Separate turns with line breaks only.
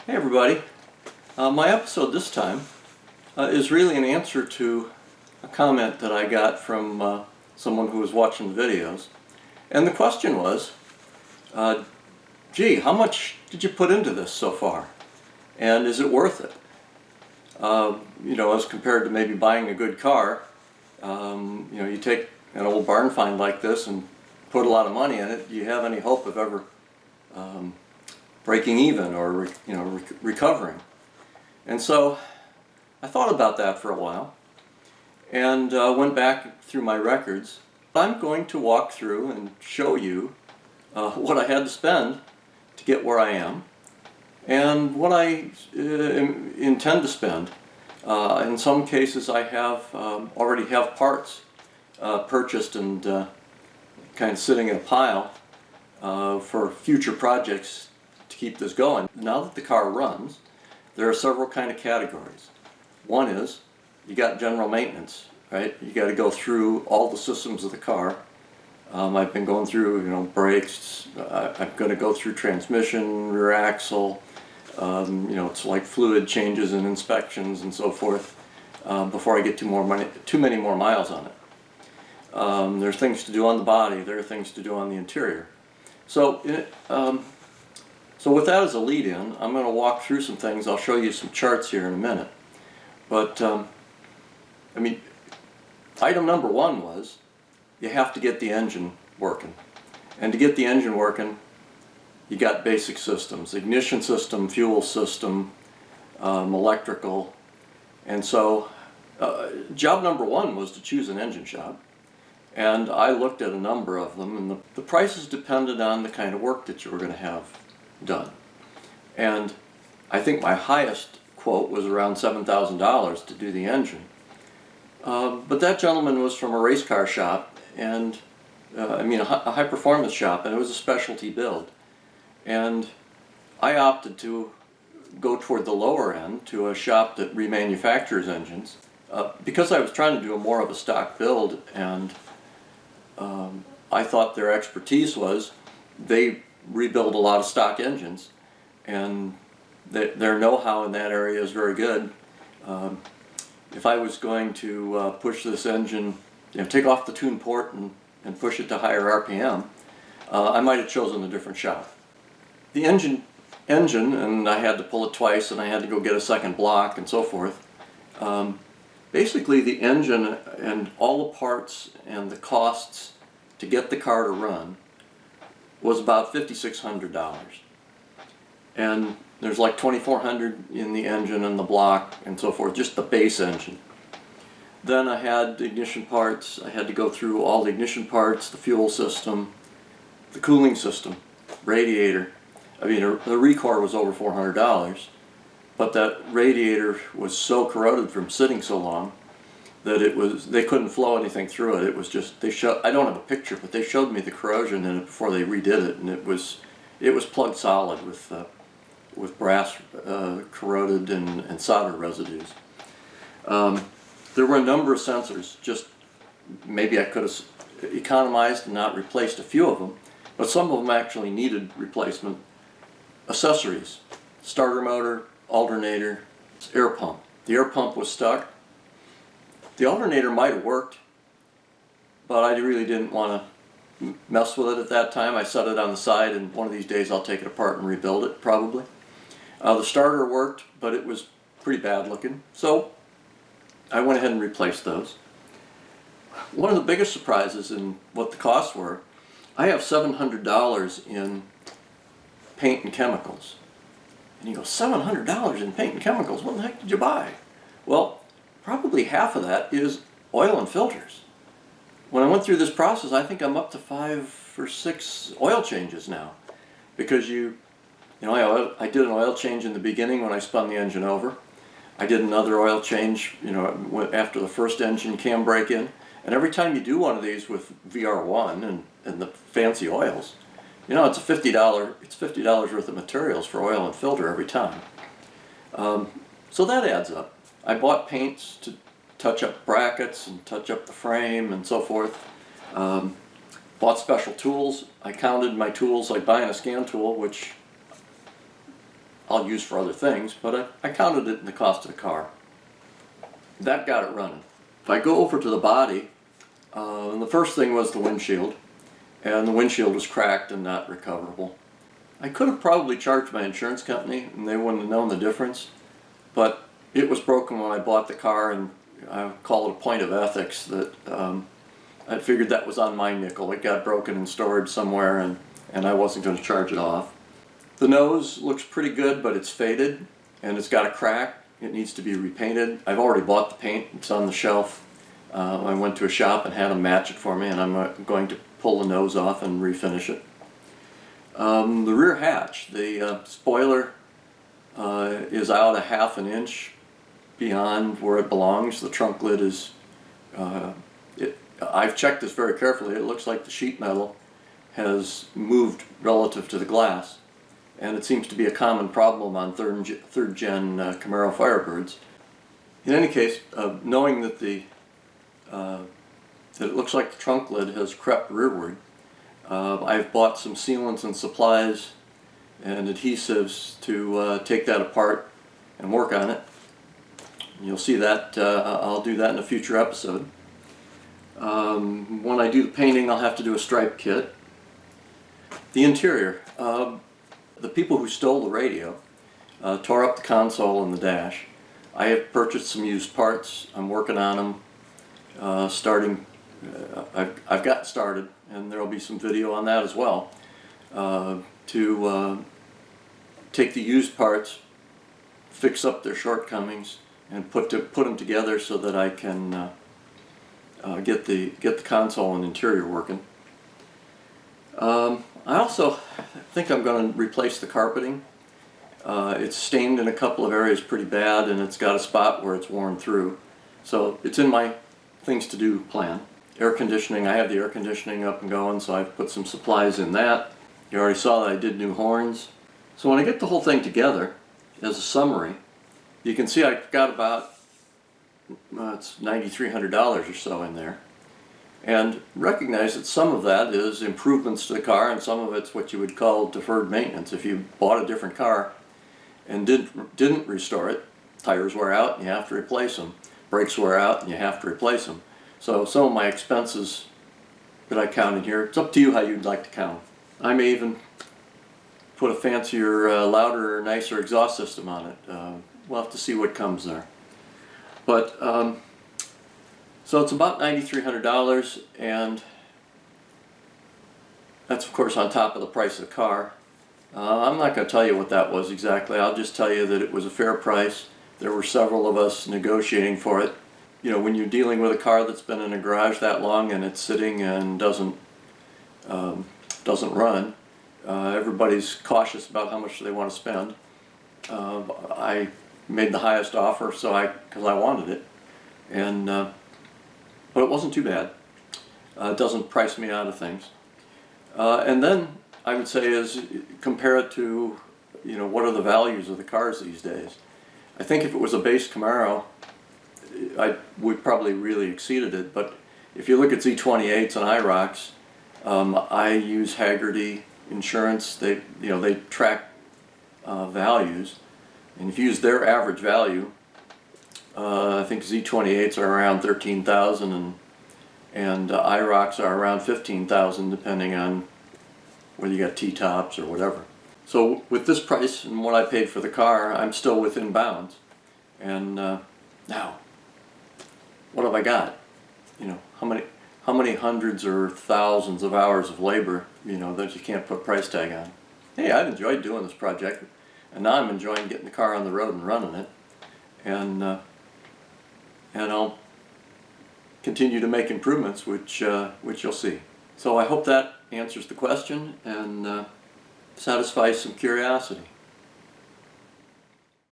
Hey everybody. My episode this time is really an answer to a comment that I got from someone who was watching the videos. And the question was, gee, how much did you put into this so far? And is it worth it? As compared to maybe buying a good car, you take an old barn find like this and put a lot of money in it, do you have any hope of ever breaking even or recovering? And so I thought about that for a while and went back through my records. I'm going to walk through and show you what I had to spend to get where I am and what I intend to spend. In some cases I have already have parts purchased and kind of sitting in a pile for future projects to keep this going. Now that the car runs, there are several kind of categories. One is you got general maintenance, right? You got to go through all the systems of the car. I've been going through, brakes. I'm going to go through transmission, rear axle. It's like fluid changes and inspections and so forth before I get too many more miles on it. There's things to do on the body. There are things to do on the interior. So with that as a lead-in, I'm going to walk through some things. I'll show you some charts here in a minute. But, item number one was you have to get the engine working. And to get the engine working, you got basic systems: ignition system, fuel system, electrical. And so job number one was to choose an engine shop. And I looked at a number of them, and the prices depended on the kind of work that you were going to have done. And I think my highest quote was around $7,000 to do the engine. But that gentleman was from a race car shop, and a high performance shop, and it was a specialty build. And I opted to go toward the lower end to a shop that remanufactures engines because I was trying to do more of a stock build, and I thought their expertise was they rebuild a lot of stock engines, and their know-how in that area is very good. If I was going to push this engine, take off the tune port and push it to higher RPM, I might have chosen a different shop. The engine, and I had to pull it twice, and I had to go get a second block and so forth. Basically, the engine and all the parts and the costs to get the car to run was about $5,600. And there's like $2,400 in the engine and the block and so forth, just the base engine. Then I had the ignition parts. I had to go through all the ignition parts, the fuel system, the cooling system, radiator. The Recore was over $400, but that radiator was so corroded from sitting so long that they couldn't flow anything through it. It was just, I don't have a picture, but they showed me the corrosion in it before they redid it, and it was plugged solid with brass corroded and solder residues. There were a number of sensors. Just maybe I could have economized and not replaced a few of them, but some of them actually needed replacement. Accessories: starter motor, alternator, air pump. The air pump was stuck. The alternator might have worked, but I really didn't want to mess with it at that time. I set it on the side, and one of these days I'll take it apart and rebuild it, probably. The starter worked, but it was pretty bad looking, so I went ahead and replaced those. One of the biggest surprises in what the costs were, I have $700 in paint and chemicals. And you go, $700 in paint and chemicals? What the heck did you buy? Well, probably half of that is oil and filters. When I went through this process, I think I'm up to 5 or 6 oil changes now, because I did an oil change in the beginning when I spun the engine over. I did another oil change, after the first engine cam break-in. And every time you do one of these with VR1 and the fancy oils, it's $50 worth of materials for oil and filter every time. So that adds up. I bought paints to touch up brackets and touch up the frame and so forth. Bought special tools. I counted my tools like buying a scan tool, which I'll use for other things, but I counted it in the cost of the car. That got it running. If I go over to the body, the first thing was the windshield, and the windshield was cracked and not recoverable. I could have probably charged my insurance company and they wouldn't have known the difference, but it was broken when I bought the car, and I call it a point of ethics that I figured that was on my nickel. It got broken in storage somewhere, and I wasn't going to charge it off. The nose looks pretty good, but it's faded and it's got a crack. It needs to be repainted. I've already bought the paint. It's on the shelf. I went to a shop and had them match it for me, and I'm going to pull the nose off and refinish it. The rear hatch, the spoiler is out a ½ an inch beyond where it belongs. The trunk lid is, I've checked this very carefully. It looks like the sheet metal has moved relative to the glass, and it seems to be a common problem on third gen Camaro Firebirds. In any case, knowing that that it looks like the trunk lid has crept rearward, I've bought some sealants and supplies and adhesives to take that apart and work on it. You'll see that. I'll do that in a future episode. When I do the painting, I'll have to do a stripe kit. The interior. The people who stole the radio tore up the console and the dash. I have purchased some used parts. I'm working on them. I've got started, and there will be some video on that as well, to take the used parts, fix up their shortcomings, and put them together so that I can get the console and interior working. I also think I'm going to replace the carpeting. It's stained in a couple of areas pretty bad, and it's got a spot where it's worn through. So it's in my things to do plan. Air conditioning, I have the air conditioning up and going, so I've put some supplies in that. You already saw that I did new horns. So when I get the whole thing together as a summary, you can see I've got about it's $9,300 or so in there. And recognize that some of that is improvements to the car, and some of it's what you would call deferred maintenance. If you bought a different car and didn't restore it, tires wear out and you have to replace them. Brakes wear out and you have to replace them. So some of my expenses that I counted here, it's up to you how you'd like to count. I may even put a fancier, louder, nicer exhaust system on it. We'll have to see what comes there. But so it's about $9,300, and that's of course on top of the price of the car. I'm not going to tell you what that was exactly. I'll just tell you that it was a fair price. There were several of us negotiating for it. You know, when you're dealing with a car that's been in a garage that long and it's sitting and doesn't run, everybody's cautious about how much they want to spend. I made the highest offer because I wanted it, and but it wasn't too bad. It doesn't price me out of things. And then I would say is compare it to, you know, what are the values of the cars these days. I think if it was a base Camaro, we probably really exceeded it. But if you look at Z28s and IROCs, I use Hagerty Insurance. They track values, and if you use their average value, I think Z28s are around 13,000, and IROCs are around 15,000, depending on whether you got T-tops or whatever. So with this price and what I paid for the car, I'm still within bounds. And now, what have I got? You know, how many hundreds or thousands of hours of labor, you know, that you can't put a price tag on. Hey, I've enjoyed doing this project, and now I'm enjoying getting the car on the road and running it, and I'll continue to make improvements, which you'll see. So I hope that answers the question and satisfies some curiosity.